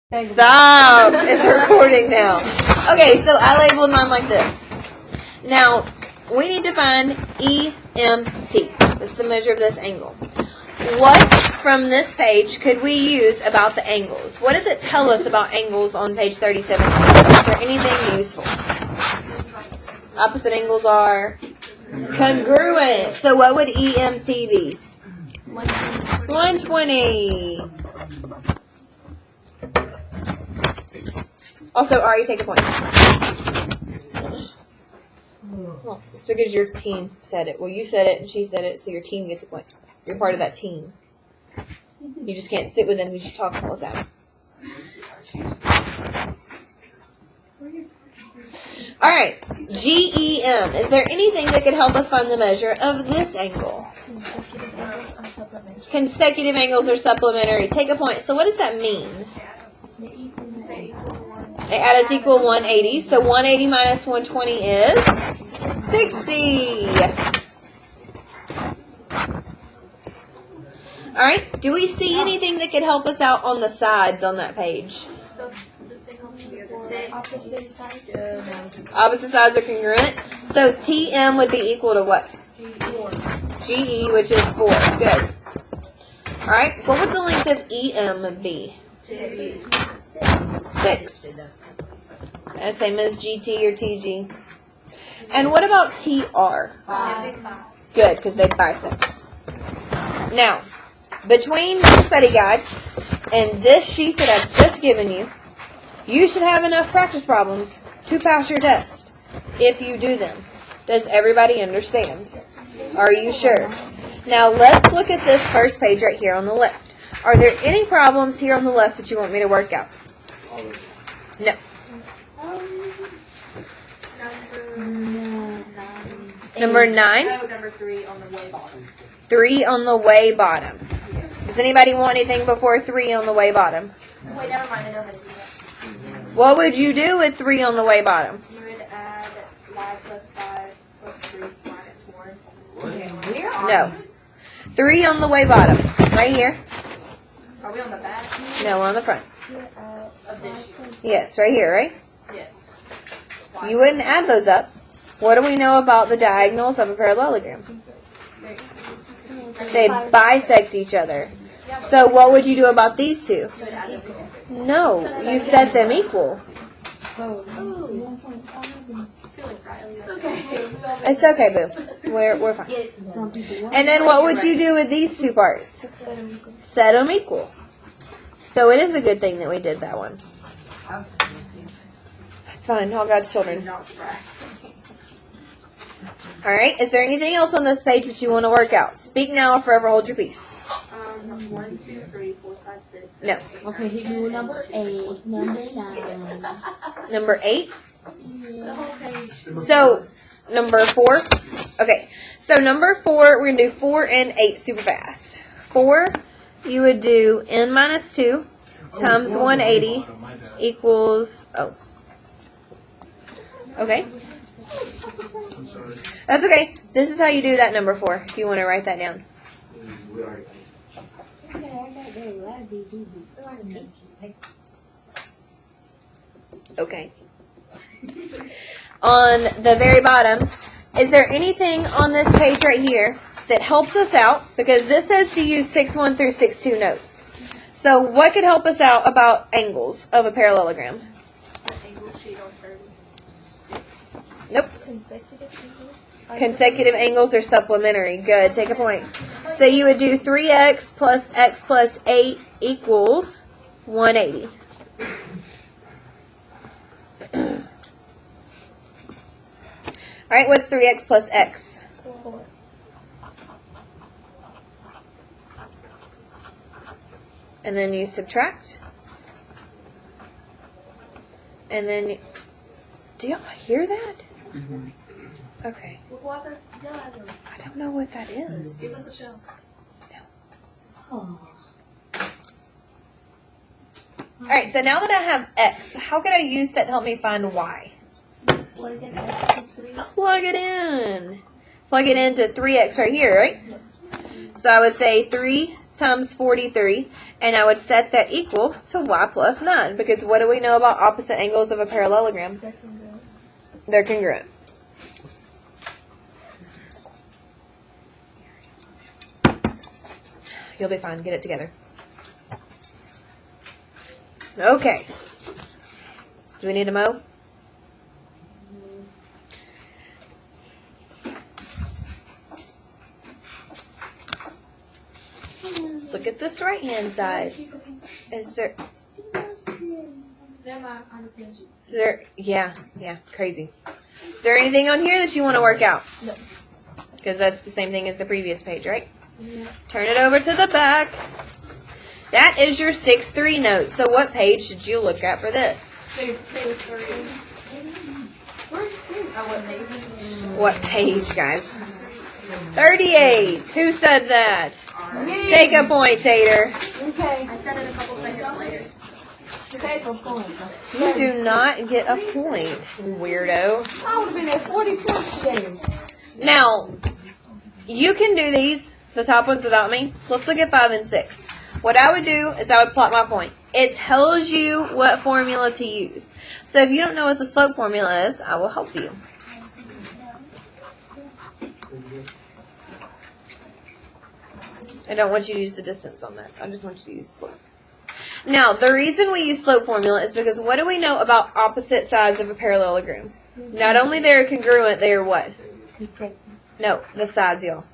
Stop! It's recording now. Okay, so I labeled mine like this. Now, we need to find EMT. That's the measure of this angle. What from this page could we use about the angles? What does it tell us about angles on page 37? Is there anything useful? Opposite angles are congruent. So what would EMT be? 120. Also, Ari, take a point. Well, it's because your team said it. Well, you said it and she said it, so your team gets a point. You're part of that team. You just can't sit with them because you talk all the time. Alright, GEM. Is there anything that could help us find the measure of this angle? Consecutive angles are supplementary. Take a point. So what does that mean? They added to equal 180. So 180 minus 120 is 60. Alright, do we see anything that could help us out on the sides on that page? Opposite sides are congruent. So TM would be equal to what? GE, which is 4. Good. Alright, what would the length of EM be? 6. That's same as GT or TG. And what about TR? 5. Good, because they bisect. Now, between the study guide and this sheet that I've just given you, you should have enough practice problems to pass your test, if you do them. Does everybody understand? Are you sure? Now, let's look at this first page right here on the left. Are there any problems here on the left that you want me to work out? No. Number 9? Number 3 on the way bottom. 3 on the way bottom. Does anybody want anything before 3 on the way bottom? Wait, never mind. I know how to do that. What would you do with 3 on the way bottom? You would add y plus 5 plus 3 minus 4. No. 3 on the way bottom. Right here. Are we on the back? No, on the front. Of this sheet? Yes, right here, right? Yes. You wouldn't add those up. What do we know about the diagonals of a parallelogram? They bisect each other. So what would you do about these two? No, you set them equal. It's okay, boo. We're fine. And then what would you do with these two parts? Set them equal. So it is a good thing that we did that one. It's fine. All God's children. Alright, is there anything else on this page that you want to work out? Speak now or forever hold your peace. 1, 2, 3, 4, 5, 6. No. Okay, he do number 8, number 9. Number 8? So, number 4? Okay, so number 4, we're going to do 4 and 8 super fast. 4, you would do n minus 2 times 180 equals, okay. That's okay. This is how you do that number 4, if you want to write that down. Okay. On the very bottom, is there anything on this page right here that helps us out? Because this says to use 6-1 through 6-2 notes. So what could help us out about angles of a parallelogram? Nope. Consecutive angles are supplementary. Good. Take a point. So you would do 3x plus x plus 8 equals 180. Alright, what's 3x plus x? 4. And then you subtract. And then, do y'all hear that? Mm-hmm. Okay. I I don't know what that is. Give us a show. Alright, so now that I have x, how could I use that to help me find y? Plug it in. Plug it into 3x right here, right? So I would say 3 times 43, and I would set that equal to y plus 9, because what do we know about opposite angles of a parallelogram? They're congruent. You'll be fine. Get it together. Okay. Do we need a mow? Let's look at this right-hand side. Is there... Yeah, crazy. Is there anything on here that you want to work out? No. Because that's the same thing as the previous page, right? Yeah. Turn it over to the back. That is your 6-3 note. So what page should you look at for this? What page, guys? 38. Who said that? Take a point, Tater. Okay. I said it a couple seconds later. Take a point. You do not get a point, weirdo. I would have been at 40 points today. Now, you can do these, the top ones without me. Let's look at 5 and 6. What I would do is I would plot my point. It tells you what formula to use. So if you don't know what the slope formula is, I will help you. I don't want you to use the distance on that. I just want you to use slope. Now, the reason we use slope formula is because what do we know about opposite sides of a parallelogram? Not only they're congruent, they are what? No, the sides, y'all.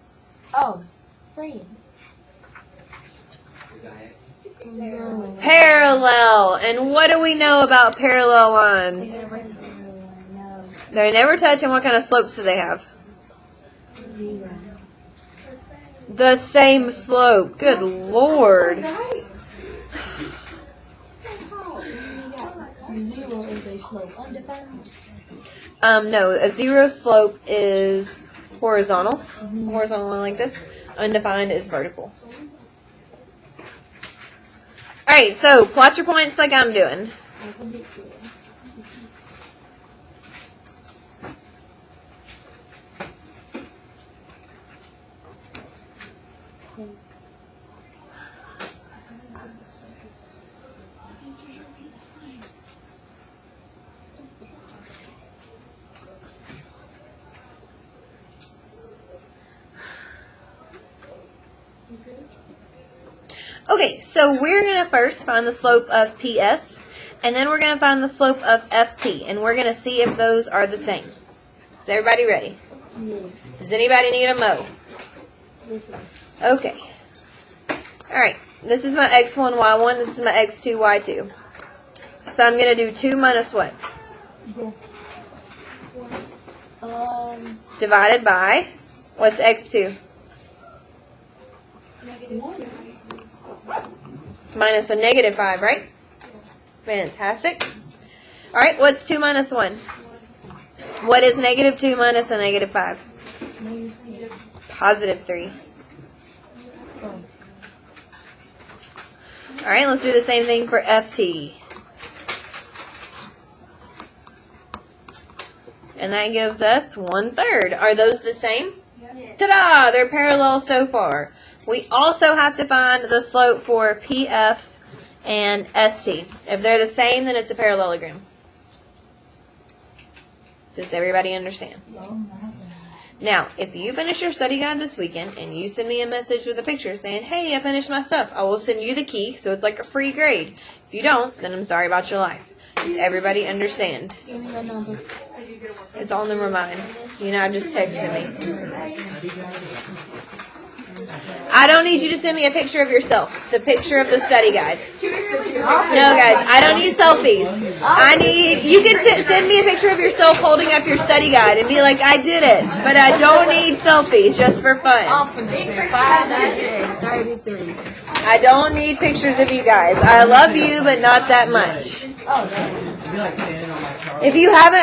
Oh, friends. Parallel. And what do we know about parallel lines? No. They never touch, and what kind of slopes do they have? 0. The same slope. Good Lord. 0 is a slope undefined. No, a 0 slope is horizontal. Horizontal line like this. Undefined is vertical. Alright, so plot your points like I'm doing. Okay, so we're going to first find the slope of PS, and then we're going to find the slope of FT, and we're going to see if those are the same. Is everybody ready? Does anybody need a mow? Okay. Alright, this is my x1, y1, this is my x2, y2. So I'm going to do 2 minus what? Divided by, what's x2? Minus a negative 5, right? Fantastic. Alright, what's 2 minus 1? What is negative 2 minus a negative 5? Positive 3. Alright, let's do the same thing for FT. And that gives us 1/3. Are those the same? Ta-da! They're parallel so far. We also have to find the slope for PF and ST. If they're the same, then it's a parallelogram. Does everybody understand? Now, if you finish your study guide this weekend and you send me a message with a picture saying, hey, I finished my stuff, I will send you the key, so it's like a free grade. If you don't, then I'm sorry about your life. Does everybody understand? Give me the number. It's all number mine. You know, just texted me. I don't need you to send me a picture of yourself. The picture of the study guide. No, guys, I don't need selfies. You can send me a picture of yourself holding up your study guide and be like, I did it. But I don't need selfies, just for fun. 533. I don't need pictures of you guys. I love you, but not that much. If you haven't